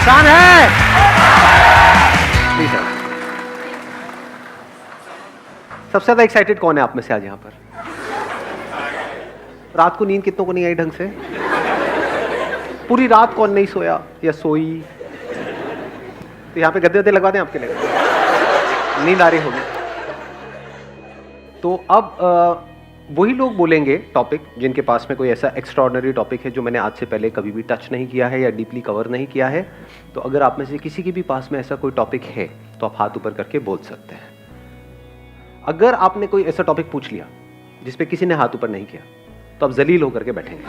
आसान है। Please sir. सबसे ज्यादा एक्साइटेड कौन है आप में से आज यहाँ पर? रात को नींद कितनों को नहीं आई ढंग से? पूरी रात कौन नहीं सोया या सोई? तो यहाँ पे गद्दे गद्दे लगवा दें आपके लिए, नींद आ रही होगी। तो अब वही लोग बोलेंगे टॉपिक जिनके पास में कोई ऐसा एक्स्ट्राऑर्डिनरी टॉपिक है जो मैंने आज से पहले कभी भी टच नहीं किया है या डीपली कवर नहीं किया है। तो अगर आप में से किसी के भी पास में ऐसा कोई टॉपिक है तो आप हाथ ऊपर करके बोल सकते हैं। अगर आपने कोई ऐसा टॉपिक पूछ लिया जिस पे किसी ने हाथ ऊपर नहीं किया तो आप जलील होकर के बैठेंगे।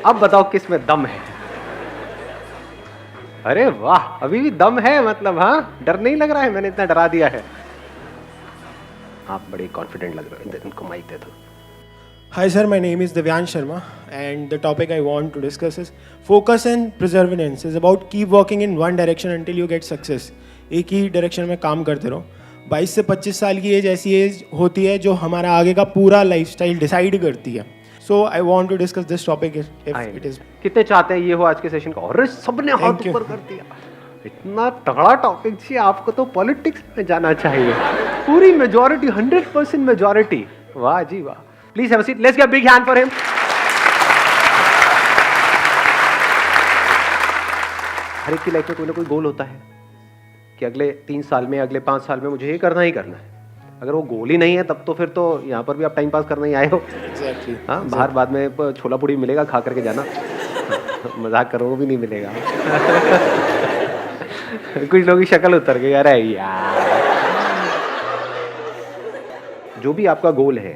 अब बताओ किस में दम है? अरे वाह, अभी भी दम है, मतलब हाँ, डर नहीं लग रहा है, मैंने इतना डरा दिया है। आप बड़े कॉन्फिडेंट लग रहे हैं, इनको माइक दे दो। Hi sir, my name is Divyan Sharma and the topic I want to discuss is focus and perseverance is about keep working in one direction until you get success. एक ही direction में काम करते रहो। 22 से 25 साल की as ऐसी as होती है जो हमारा आगे का पूरा लाइफस्टाइल डिसाइड करती है। So I want to discuss this topic if it is. कितने चाहते हैं ये हो आज के सेशन का? और सबने हाथ ऊपर कर दिया। इतना तगड़ा टॉपिक जी, आपको तो पॉलिटिक्स में जाना चाहिए। पूरी मेजॉरिटी, 100% मेजॉरिटी। वाह जी वाह। Please have a seat, let's give a big hand for him. हर एक की लाइफ में कोई ना कोई गोल होता है कि अगले 3 साल में, अगले 5 साल में मुझे ये करना ही करना है। अगर वो गोल ही नहीं है तब तो फिर तो यहाँ पर भी आप टाइम पास करने ही आए हो। Exactly. हाँ, बाहर बाद में छोला पूड़ी मिलेगा, खा करके जाना। मजाक करो, वो भी नहीं मिलेगा। कुछ लोगों की शक्ल उतर गई, अरे यार। जो भी आपका गोल है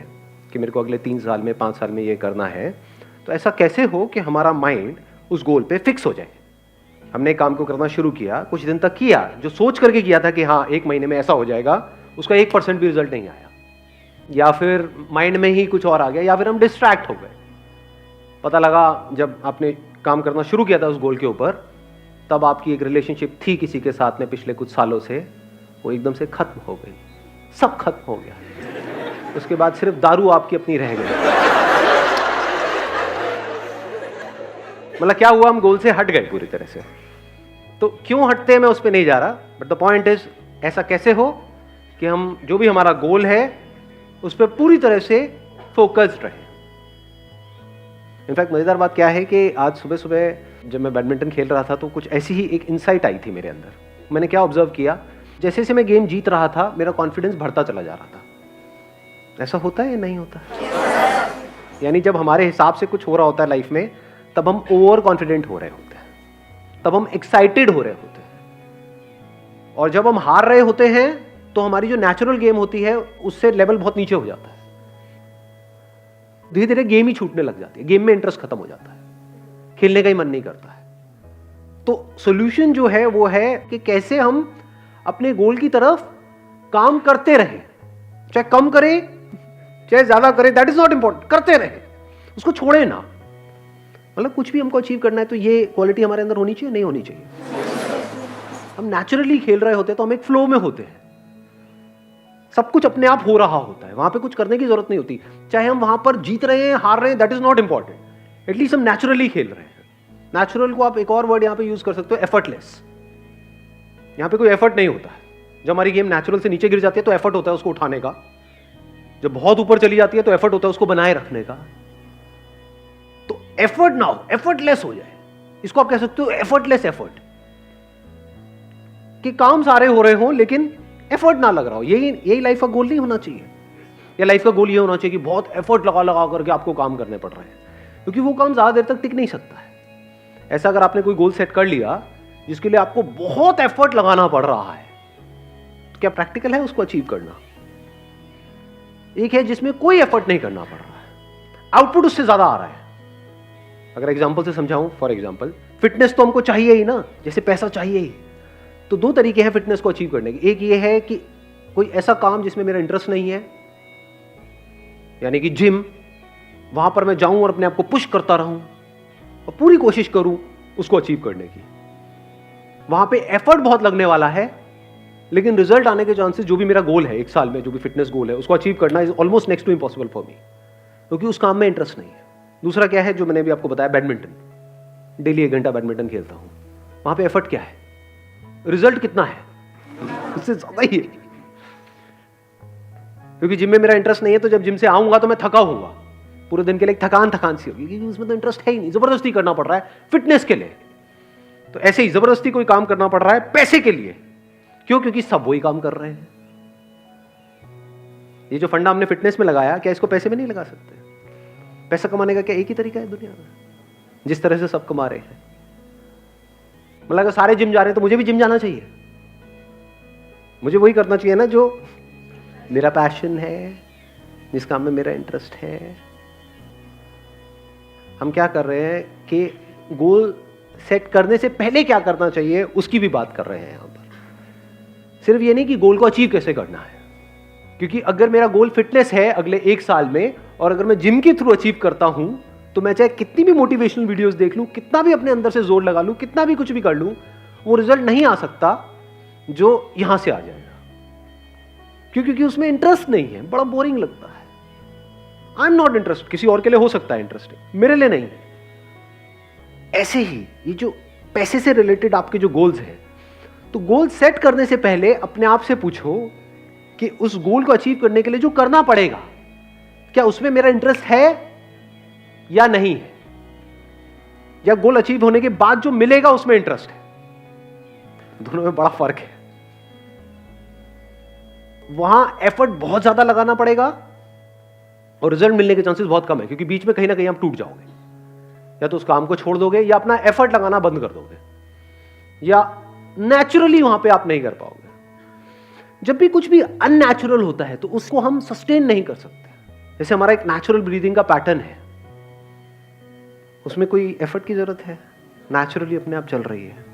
कि मेरे को अगले 3 साल में, 5 साल में ये करना है, तो ऐसा कैसे हो कि हमारा माइंड उस गोल पे फिक्स हो जाए। हमने काम को करना शुरू किया, कुछ दिन तक किया, जो सोच करके किया था कि हाँ 1 महीने में ऐसा हो जाएगा, उसका 1% भी रिजल्ट नहीं आया, या फिर माइंड में ही कुछ और आ गया, या फिर हम डिस्ट्रैक्ट हो गए। पता लगा जब आपने काम करना शुरू किया था उस गोल के ऊपर, तब आपकी एक रिलेशनशिप थी किसी के साथ में पिछले कुछ सालों से, वो एकदम से खत्म हो गई, सब खत्म हो गया। उसके बाद सिर्फ दारू आपकी अपनी रह गई। मतलब क्या हुआ, हम गोल से हट गए पूरी तरह से। तो क्यों हटते हैं मैं उस पर नहीं जा रहा, बट द पॉइंट इज ऐसा कैसे हो कि हम जो भी हमारा गोल है उस पर पूरी तरह से फोकस्ड रहे। इनफैक्ट मजेदार बात क्या है कि आज सुबह सुबह जब मैं बैडमिंटन खेल रहा था तो कुछ ऐसी ही एक इंसाइट आई थी मेरे अंदर। मैंने क्या ऑब्जर्व किया, जैसे जैसे मैं गेम जीत रहा था मेरा कॉन्फिडेंस बढ़ता चला जा रहा था। ऐसा होता है या नहीं होता? यानी जब हमारे हिसाब से कुछ हो रहा होता है लाइफ में, तब हम ओवर कॉन्फिडेंट हो रहे होते हैं, तब हम एक्साइटेड हो रहे होते हैं। और जब हम हार रहे होते हैं तो हमारी जो नेचुरल गेम होती है उससे लेवल बहुत नीचे हो जाता है। धीरे धीरे गेम ही छूटने लग जाती है, गेम में इंटरेस्ट खत्म हो जाता है, खेलने का ही मन नहीं करता है। तो सॉल्यूशन जो है वो है कि कैसे हम अपने गोल की तरफ काम करते रहें, चाहे कम करें चाहे ज्यादा करें, दैट इज नॉट इंपॉर्टेंट, करते रहें, उसको छोड़े ना। मतलब कुछ भी हमको अचीव करना है तो ये क्वालिटी हमारे अंदर होनी चाहिए, नहीं होनी चाहिए? हम नेचुरली खेल रहे होते हैं तो हम एक फ्लो में होते हैं, सब कुछ अपने आप हो रहा होता है, वहां पे कुछ करने की जरूरत नहीं होती। चाहे हम वहां पर जीत रहे हैं, हार रहे हैं, that is not important, at least हम नेचुरली खेल रहे हैं। नेचुरल को आप एक और वर्ड यहां पे यूज कर सकते हो, एफर्टलेस। यहां पे कोई एफर्ट नहीं होता है। जब हमारी गेम नेचुरल से नीचे गिर जाती है तो एफर्ट होता है उसको उठाने का, जब बहुत ऊपर चली जाती है तो एफर्ट होता है उसको बनाए रखने का। तो एफर्ट ना हो, एफर्टलेस हो जाए, इसको आप कह सकते हो एफर्टलेस एफर्ट, कि काम सारे हो रहे हो लेकिन एफर्ट ना लग रहा हो। यही लाइफ का गोल नहीं होना चाहिए। या लाइफ का गोल ये होना चाहिए कि बहुत एफर्ट लगा लगा करके आपको काम करने पड़ रहे हैं, क्योंकि वो काम ज्यादा देर तक टिक नहीं सकता है। ऐसा अगर आपने कोई गोल सेट कर लिया जिसके लिए आपको बहुत एफर्ट लगाना पड़ रहा है, तो क्या प्रैक्टिकल है उसको अचीव करना? एक है जिसमें कोई एफर्ट नहीं करना पड़ रहा है, आउटपुट उससे ज्यादा आ रहा है। अगर एग्जांपल से समझाऊं, फॉर एग्जांपल फिटनेस तो हमको चाहिए ही ना, जैसे पैसा चाहिए ही। तो 2 तरीके हैं फिटनेस को अचीव करने के। एक ये है कि कोई ऐसा काम जिसमें मेरा इंटरेस्ट नहीं है, यानी कि जिम, वहां पर मैं जाऊं और अपने आप को पुश करता रहूं और पूरी कोशिश करूं उसको अचीव करने की। वहां पे एफर्ट बहुत लगने वाला है, लेकिन रिजल्ट आने के चांसेस, जो भी मेरा गोल है 1 साल में, जो भी फिटनेस गोल है उसको अचीव करना is almost next to impossible for me, क्योंकि उस काम में इंटरेस्ट नहीं है। दूसरा क्या है जो मैंने भी आपको बताया, बैडमिंटन। डेली 1 घंटा बैडमिंटन खेलता हूँ, वहां पे एफर्ट क्या है, रिजल्ट कितना है, उससे ज्यादा ही है। क्योंकि जिम में मेरा इंटरेस्ट नहीं है, तो जब जिम से आऊंगा तो मैं थका होऊंगा, पूरे दिन के लिए थकान सी होगी, क्योंकि उसमें तो इंटरेस्ट है ही नहीं, जबरदस्ती करना पड़ रहा है फिटनेस के लिए। तो ऐसे ही जबरदस्ती कोई काम करना पड़ रहा है पैसे के लिए। क्यों? क्योंकि सब वही काम कर रहे हैं। ये जो फंडा हमने फिटनेस में लगाया, क्या इसको पैसे में नहीं लगा सकते? पैसा कमाने का क्या एक ही तरीका है दुनिया में, जिस तरह से सब कमा रहे हैं? मतलब अगर सारे जिम जा रहे हैं तो मुझे भी जिम जाना चाहिए, मुझे वही करना चाहिए ना जो मेरा पैशन है, जिस काम में मेरा इंटरेस्ट है। हम क्या कर रहे हैं कि गोल सेट करने से पहले क्या करना चाहिए उसकी भी बात कर रहे हैं यहां पर। सिर्फ ये नहीं कि गोल को अचीव कैसे करना है, क्योंकि अगर मेरा गोल फिटनेस है अगले 1 साल में, और अगर मैं जिम के थ्रू अचीव करता हूं, तो मैं चाहे कितनी भी मोटिवेशनल वीडियोस देख लूं, कितना भी अपने अंदर से जोर लगा लूं, कितना भी कुछ भी कर लूं, वो रिजल्ट नहीं आ सकता जो यहां से आ जाएगा। क्योंकि उसमें इंटरेस्ट नहीं है, बड़ा बोरिंग लगता है। आई एम नॉट इंटरेस्टेड, किसी और के लिए हो सकता है इंटरेस्टिंग, मेरे लिए नहीं। ऐसे ही ये जो पैसे से रिलेटेड आपके जो गोल्स हैं, तो गोल सेट करने से पहले अपने आप से पूछो कि उस गोल को अचीव करने के लिए जो करना पड़ेगा, क्या उसमें मेरा इंटरेस्ट है या नहीं है, या गोल अचीव होने के बाद जो मिलेगा उसमें इंटरेस्ट है। दोनों में बड़ा फर्क है। वहां एफर्ट बहुत ज्यादा लगाना पड़ेगा और रिजल्ट मिलने के चांसेस बहुत कम है, क्योंकि बीच में कहीं ना कहीं आप टूट जाओगे, या तो उस काम को छोड़ दोगे, या अपना एफर्ट लगाना बंद कर दोगे, या नेचुरली वहां पे आप नहीं कर पाओगे। जब भी कुछ भी अननेचुरल होता है तो उसको हम सस्टेन नहीं कर सकते। जैसे हमारा एक नेचुरल ब्रीदिंग का पैटर्न है, उसमें कोई एफर्ट की जरूरत है, नेचुरली अपने आप चल रही है।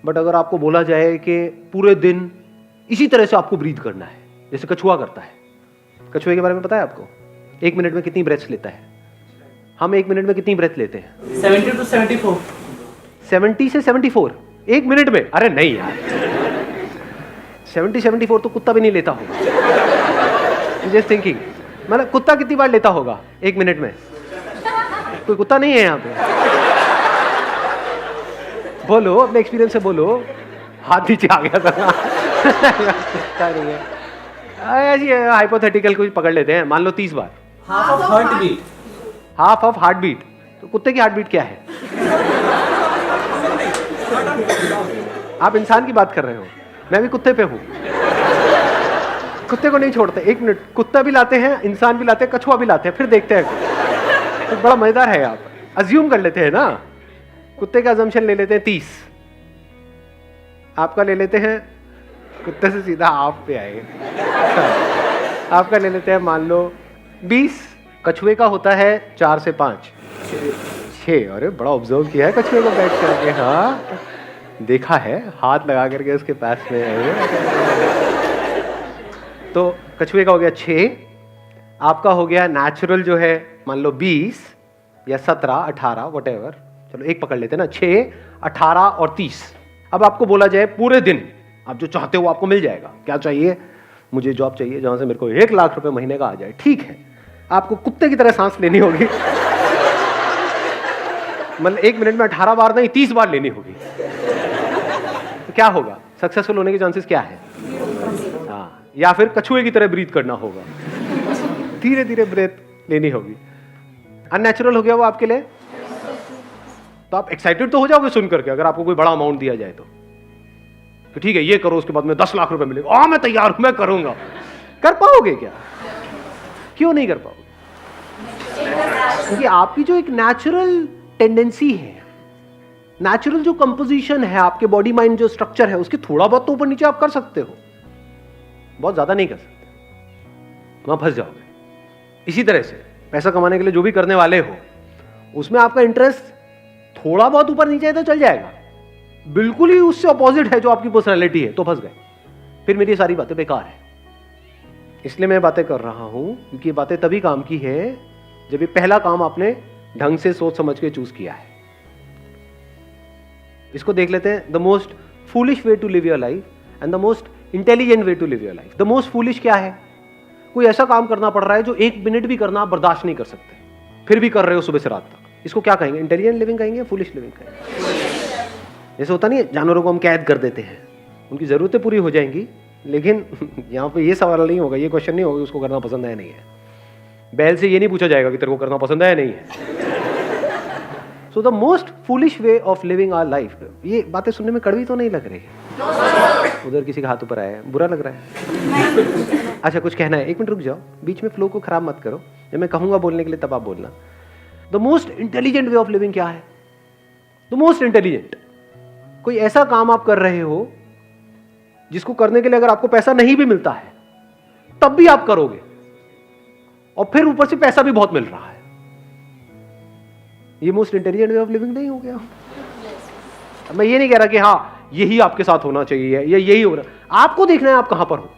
बट अगर आपको बोला जाए कि पूरे दिन इसी तरह से आपको ब्रीथ करना है, जैसे कछुआ करता है, कछुए के बारे में पता है आपको? 1 मिनट में कितनी ब्रेथ्स लेता है? हम 1 मिनट में कितनी ब्रेथ लेते हैं? 70 to 74। 70 से 74 1 मिनट में? अरे नहीं यार, 70-74 तो कुत्ता भी नहीं लेता होगा। जस्ट थिंकिंग, मतलब कुत्ता कितनी बार लेता होगा 1 मिनट में? कोई कुत्ता नहीं है यहाँ पे? बोलो, अपने एक्सपीरियंस से बोलो। हाथ नीचे आ गया था। कुत्ता नहीं है, ऐसी हाइपोथेटिकल कुछ पकड़ लेते हैं। मान लो 30 बार। Half of heart beat. Half of heart beat? तो कुत्ते की हार्ट बीट क्या है? आप इंसान की बात कर रहे हो, मैं भी कुत्ते पे हूं। कुत्ते को नहीं छोड़ते 1 मिनट। कुत्ता भी लाते हैं, इंसान भी लाते हैं, कछुआ भी लाते हैं, फिर देखते हैं। तो बड़ा मजेदार है। आप अज्यूम कर लेते हैं ना, कुत्ते का अजम्पशन ले लेते हैं 30, आपका ले लेते हैं, कुत्ते से सीधा आप पे आए, आपका ले लेते हैं मान लो 20, कछुए का होता है 4 से 5, 6। अरे बड़ा ऑब्जर्व किया है कछुए को बैठ करके। हाँ, देखा है, हाथ लगा करके उसके पास में। तो कछुए का हो गया 6, आपका हो गया नेचुरल जो है मान लो 20 या 17, 18 व्हाटएवर, चलो एक पकड़ लेते हैं ना, 6, 18 और 30। अब आपको बोला जाए पूरे दिन आप जो चाहते हो आपको मिल जाएगा। क्या चाहिए? मुझे जॉब चाहिए जहां से मेरे को 1 लाख रुपए महीने का आ जाए। ठीक है, आपको कुत्ते की तरह सांस लेनी होगी। मतलब 1 मिनट में 18 बार नहीं 30 बार लेनी होगी। तो क्या होगा? सक्सेसफुल होने के चांसेस क्या है? हाँ, या फिर कछुए की तरह ब्रीथ करना होगा, धीरे धीरे ब्रेथ लेनी होगी। अननेचुरल हो गया वो आपके लिए, तो आप एक्साइटेड तो हो जाओगे सुन करके, अगर आपको कोई बड़ा अमाउंट दिया जाए तो ठीक है ये करो, उसके बाद में 10 लाख रुपए मिलेगा, हाँ मैं तैयार हूं, मैं करूंगा। कर पाओगे क्या? क्यों नहीं कर पाओगे? क्योंकि आपकी जो एक नेचुरल टेंडेंसी है, नेचुरल जो कंपोजिशन है, आपके बॉडी माइंड जो स्ट्रक्चर है, उसके थोड़ा बहुत तो ऊपर नीचे आप कर सकते हो, बहुत ज्यादा नहीं कर सकते, वहां फंस जाओगे। इसी तरह से पैसा कमाने के लिए जो भी करने वाले हो, उसमें आपका इंटरेस्ट थोड़ा बहुत ऊपर नीचे है तो चल जाएगा, बिल्कुल ही उससे अपोजिट है जो आपकी पर्सनैलिटी है तो फंस गए, फिर मेरी सारी बातें बेकार है। इसलिए मैं बातें कर रहा हूं क्योंकि ये बातें तभी काम की है जब ये पहला काम आपने ढंग से सोच समझ के चूज किया है। इसको देख लेते हैं, the most foolish way to live your life and the most intelligent way to live your life. The most foolish क्या है? कोई ऐसा काम करना पड़ रहा है जो 1 मिनट भी करना आप बर्दाश्त नहीं कर सकते, फिर भी कर रहे हो सुबह से रात तक। इसको क्या कहेंगे, इंटेलिजेंट लिविंग कहेंगे या फुलिश लिविंग कहेंगे? जैसे होता नहीं है, जानवरों को हम कैद कर देते हैं, उनकी ज़रूरतें पूरी हो जाएंगी, लेकिन यहाँ पे ये सवाल नहीं होगा, ये क्वेश्चन नहीं होगा उसको करना पसंद है नहीं है। बैल से ये नहीं पूछा जाएगा कि तेरे को करना पसंद है नहीं है। So the most foolish way of living our life, ये बातें सुनने में कड़वी तो नहीं लग रही? उधर किसी का हाथ ऊपर आया है, बुरा लग रहा है? अच्छा कुछ कहना है? एक मिनट रुक जाओ, बीच में फ्लो को खराब मत करो, जब मैं कहूंगा बोलने के लिए तब आप बोलना। The most intelligent way of living क्या है? द मोस्ट इंटेलिजेंट, कोई ऐसा काम आप कर रहे हो जिसको करने के लिए अगर आपको पैसा नहीं भी मिलता है तब भी आप करोगे, और फिर ऊपर से पैसा भी बहुत मिल रहा है। ये most intelligent way of living नहीं हो गया? मैं ये नहीं कह रहा कि हाँ यही आपके साथ होना चाहिए या यही हो रहा, आपको देखना है आप कहां पर हो।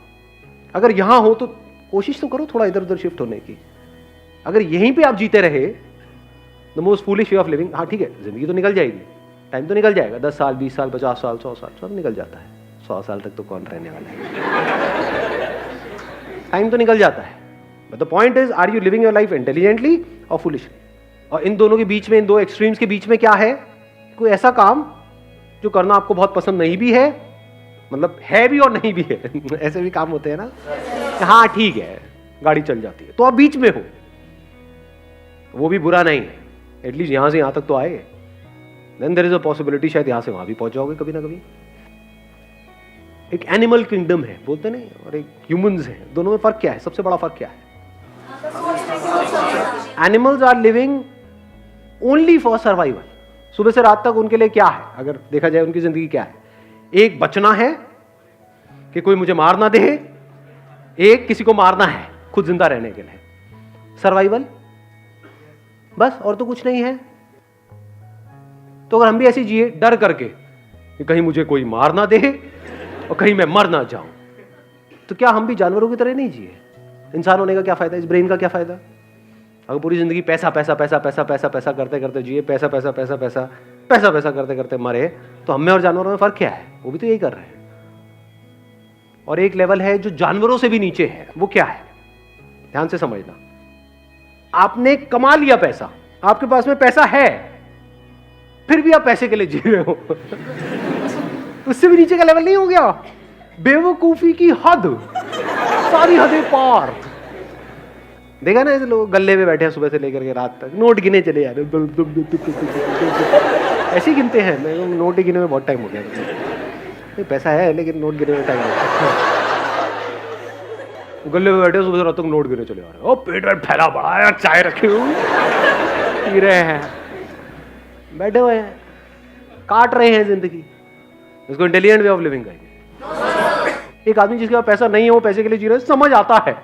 अगर यहां हो तो कोशिश तो करो थोड़ा इधर उधर शिफ्ट होने की। अगर यहीं पे आप जीते रहे, the most foolish way of living, हाँ ठीक है जिंदगी तो निकल जाएगी, टाइम तो निकल जाएगा, 10 साल 20 साल 50 साल 100 साल सब निकल जाता है। 100 साल तक तो कौन रहने वाला है? टाइम तो निकल जाता है, but the point is are you living your life intelligently और फुलिशली? और इन दोनों के बीच में, इन दो एक्सट्रीम्स के बीच में क्या है? कोई ऐसा काम जो करना आपको बहुत पसंद नहीं भी है, मतलब है भी और नहीं भी है। ऐसे भी काम होते हैं ना, हाँ ठीक है गाड़ी चल जाती है, तो आप बीच में हो, वो भी बुरा नहीं है, एटलीस्ट यहां से यहां तक तो आए। Then there is a possibility शायद यहां से वहां भी पहुंच जाओगे कभी ना कभी। एक एनिमल किंगडम है बोलते नहीं, और एक ह्यूमंस है, दोनों में फर्क क्या है? सबसे बड़ा फर्क क्या है? Animals are living only for survival. सुबह से रात तक उनके लिए क्या है, अगर देखा जाए उनकी जिंदगी क्या है? एक बचना है कि कोई मुझे मार ना दे, एक किसी को मारना है खुद जिंदा रहने के लिए, सर्वाइवल बस, और तो कुछ नहीं है। तो अगर हम भी ऐसी जिए डर करके कि कहीं मुझे कोई मार ना दे और कहीं मैं मर ना जाऊं, तो क्या हम भी जानवरों की तरह नहीं जिए? इंसान होने का क्या फायदा, इस ब्रेन का क्या फायदा? अगर पूरी जिंदगी पैसा पैसा पैसा पैसा पैसा पैसा करते करते जिए, पैसा पैसा पैसा पैसा पैसा पैसा करते करते मरे, तो हमें और जानवरों में फर्क क्या है? वो भी तो यही कर रहे हैं। और एक लेवल है जो जानवरों से भी नीचे है, वो क्या है? ध्यान से समझना। आपने कमा लिया पैसा, आपके पास में पैसा है, फिर भी आप पैसे के लिए जी रहे हो। उससे भी नीचे का लेवल नहीं हो गया? बेवकूफी की हद, सारी हदें पार। देखा ना ऐसे लोग गल्ले में बैठे हैं सुबह से लेकर के रात तक, नोट गिने चले जा रहे, ऐसे ही गिनते हैं। मैं नोट ही गिने में बहुत टाइम हो गया। पैसा है लेकिन नोट गिने में टाइम हो गया। गले में बैठे सुबह से रात तक नोट गिने चले आ रहे हैं। ओ पेट वेट फैला बड़ा है, चाय रखे हुए पी रहे हैं, बैठे हुए हैं, काट रहे हैं जिंदगी। इसको इंटेलिजेंट वे ऑफ लिविंग कहेंगे। एक आदमी जिसके पास पैसा नहीं है, वो पैसे के लिए जी रहे, समझ आता है।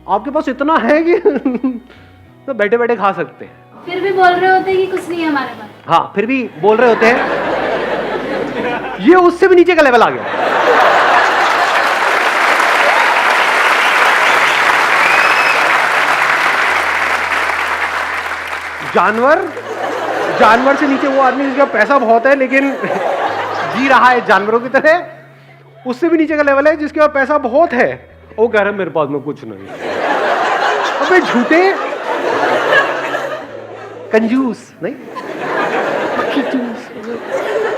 आपके पास इतना है कि तो बैठे बैठे खा सकते हैं, फिर भी बोल रहे होते हैं कि कुछ नहीं है हमारे पास। हाँ फिर भी बोल रहे होते हैं। ये उससे भी नीचे का लेवल आ गया। जानवर से नीचे वो आदमी जिसका पैसा बहुत है लेकिन जी रहा है जानवरों की तरह, उससे भी नीचे का लेवल है जिसके पास पैसा बहुत है, वो कह रहा है मेरे पास में कुछ नहीं। अबे झूठे कंजूस नहीं, मक्खी चूस,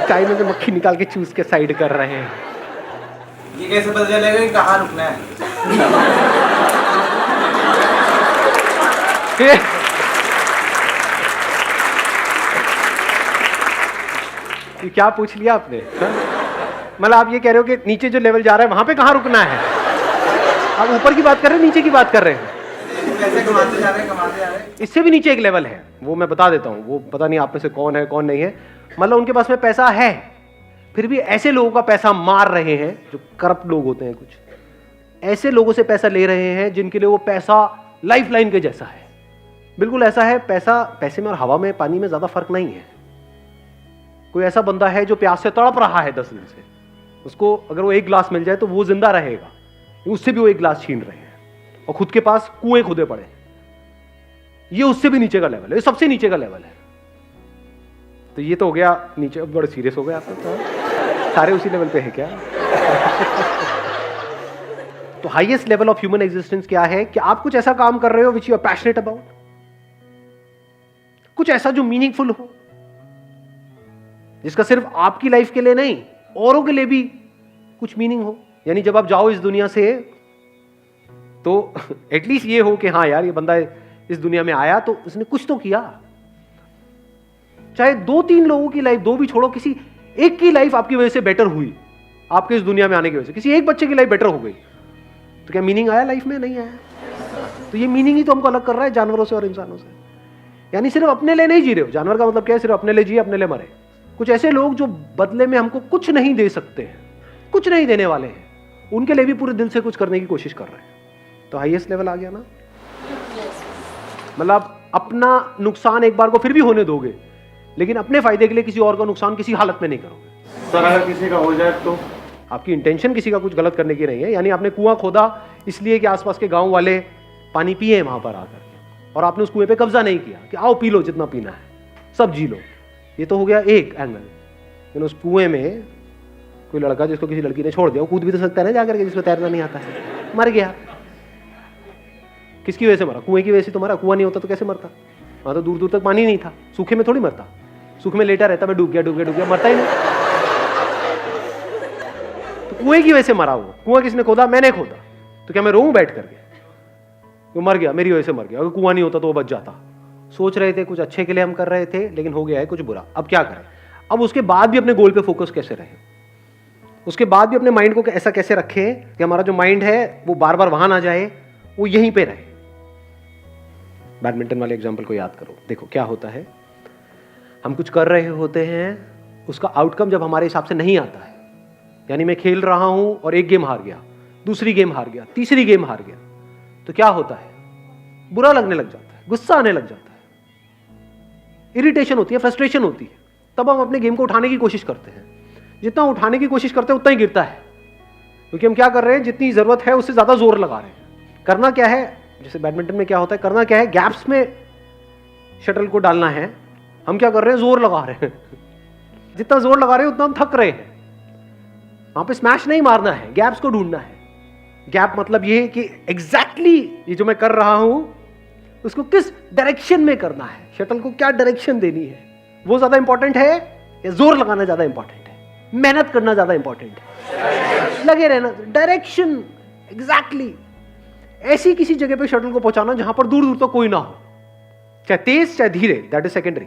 चाय में से मक्खी निकाल के चूस के साइड कर रहे हैं। ये कैसे पता चलेगा कि कहाँ रुकना है? ये क्या पूछ लिया आपने? मतलब आप ये कह रहे हो कि नीचे जो लेवल जा रहा है वहां पे कहाँ रुकना है? आप ऊपर की बात कर रहे हैं, नीचे की बात कर रहे हैं? पैसे कमाते जा रहे हैं। इससे भी नीचे एक लेवल है, वो मैं बता देता हूँ। वो पता नहीं आप में से कौन है कौन नहीं है। मतलब उनके पास में पैसा है, फिर भी ऐसे लोगों का पैसा मार रहे हैं जो करप्ट लोग होते हैं। कुछ ऐसे लोगों से पैसा ले रहे हैं जिनके लिए वो पैसा लाइफ लाइन के जैसा है। बिल्कुल ऐसा है, पैसे में और हवा में, पानी में ज्यादा फर्क नहीं है। कोई ऐसा बंदा है जो प्यास से तड़प रहा है 10 दिन से, उसको अगर वो एक गिलास मिल जाए तो वो जिंदा रहेगा, उससे भी वो एक गिलास छीन रहे हैं और खुद के पास कुएं खुदे पड़े। ये उससे भी नीचे का लेवल है, ये सबसे नीचे का लेवल है। तो ये तो हो गया नीचे। बड़े सीरियस हो गए आप तो, सारे उसी लेवल पे है क्या? तो highest level of human existence क्या है कि आप कुछ ऐसा काम कर रहे हो which you are passionate about, कुछ ऐसा जो मीनिंगफुल हो, जिसका सिर्फ आपकी लाइफ के लिए नहीं औरों के लिए भी कुछ मीनिंग हो। यानी जब आप जाओ इस दुनिया से तो एटलीस्ट ये हो कि हाँ यार ये बंदा इस दुनिया में आया तो उसने कुछ तो किया। चाहे 2-3 लोगों की लाइफ, 2 भी छोड़ो, किसी एक की लाइफ आपकी वजह से बेटर हुई, आपके इस दुनिया में आने की वजह से किसी एक बच्चे की लाइफ बेटर हो गई, तो क्या मीनिंग आया लाइफ में? नहीं आया। तो ये मीनिंग ही तो हमको अलग कर रहा है जानवरों से और इंसानों से। यानी सिर्फ अपने लिए नहीं जी रहे हो। जानवर का मतलब क्या है? सिर्फ अपने लिए जिए, अपने लिए मरे। कुछ ऐसे लोग जो बदले में हमको कुछ नहीं दे सकते हैं, कुछ नहीं देने वाले हैं, उनके लिए भी पूरे दिल से कुछ करने की कोशिश कर रहे हैं। तो हाईएस्ट लेवल आ गया ना। मतलब अपना नुकसान एक बार को फिर भी होने दोगे, लेकिन अपने फायदे के लिए किसी और का नुकसान किसी हालत में नहीं करोगे। सर अगर किसी का हो जाए तो? आपकी इंटेंशन किसी का कुछ गलत करने की नहीं है। यानी आपने कुआं खोदा इसलिए कि आसपास के गांव वाले पानी पिए वहां पर आकर के, और आपने उस कुएं पे कब्जा नहीं किया कि आओ पी लो जितना पीना है, सब जी लो। ये तो हो गया एक एंगल। लेकिन उस कुएं में कोई लड़का जिसको किसी लड़की ने छोड़ दिया, वो कूद भी तो सकता है ना जाकर के, जिसको तैरना नहीं आता है, मर गया। किसकी वजह से मरा? कुएं की वजह से तो मरा। कुआं नहीं होता तो कैसे मरता? वहां तो दूर दूर तक पानी नहीं था। सूखे में थोड़ी मरता, सूखे में लेटा रहता, मैं डूब गया डूब गया डूब गया, मरता ही नहीं। तो कुएं की वजह से मरा वो। कुआं किसने खोदा? मैंने खोदा। तो क्या मैं रोऊं बैठ करके? वो मर गया, मेरी वजह से मर गया। अगर कुआं नहीं होता तो वो बच जाता। सोच रहे थे कुछ अच्छे के लिए हम कर रहे थे, लेकिन हो गया है कुछ बुरा। अब क्या करें? अब उसके बाद भी अपने गोल पे फोकस कैसे रहे? उसके बाद भी अपने माइंड को ऐसा कैसे रखें कि हमारा जो माइंड है वो बार बार वहां ना जाए, वो यहीं पे रहे। बैडमिंटन वाले एग्जाम्पल को याद करो। देखो क्या होता है, हम कुछ कर रहे होते हैं, उसका आउटकम जब हमारे हिसाब से नहीं आता है, यानी मैं खेल रहा हूं और एक गेम हार गया, दूसरी गेम हार गया, तीसरी गेम हार गया, तो क्या होता है? बुरा लगने लग जाता है, गुस्सा आने लग जाता है, इरिटेशन होती है, फ्रस्ट्रेशन होती है। तब हम अपने गेम को उठाने की कोशिश करते हैं। जितना उठाने की कोशिश करते हैं उतना ही गिरता है, क्योंकि हम क्या कर रहे हैं, जितनी जरूरत है उससे ज्यादा जोर लगा रहे हैं। करना क्या है, जैसे बैडमिंटन में क्या होता है, करना क्या है, गैप्स में शटल को डालना है। हम क्या कर रहे हैं, जोर लगा रहे हैं। जितना जोर लगा रहे हैं उतना हम थक रहे हैं। वहां पे स्मैश नहीं मारना है, गैप्स को ढूंढना है। गैप मतलब ये कि एग्जैक्टली ये जो मैं कर रहा हूं उसको किस डायरेक्शन में करना है, शटल को क्या डायरेक्शन देनी है, वो ज्यादा इंपॉर्टेंट है या जोर लगाना ज्यादा इंपॉर्टेंट है, मेहनत करना ज्यादा इंपॉर्टेंट है, लगे रहना, डायरेक्शन एग्जैक्टली ऐसी किसी जगह पे शटल को पहुंचाना जहां पर दूर दूर तक कोई ना हो, चाहे तेज चाहे धीरे, दैट इज सेकेंडरी।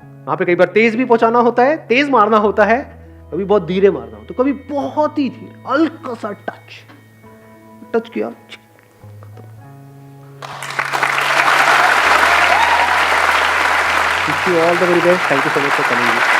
वहां पे कई बार तेज भी पहुंचाना होता है, तेज मारना होता है, कभी बहुत धीरे मारना होता है, कभी बहुत ही धीरे, हल्का सा टच किया। Wish you all the very best. Thank you so much for coming.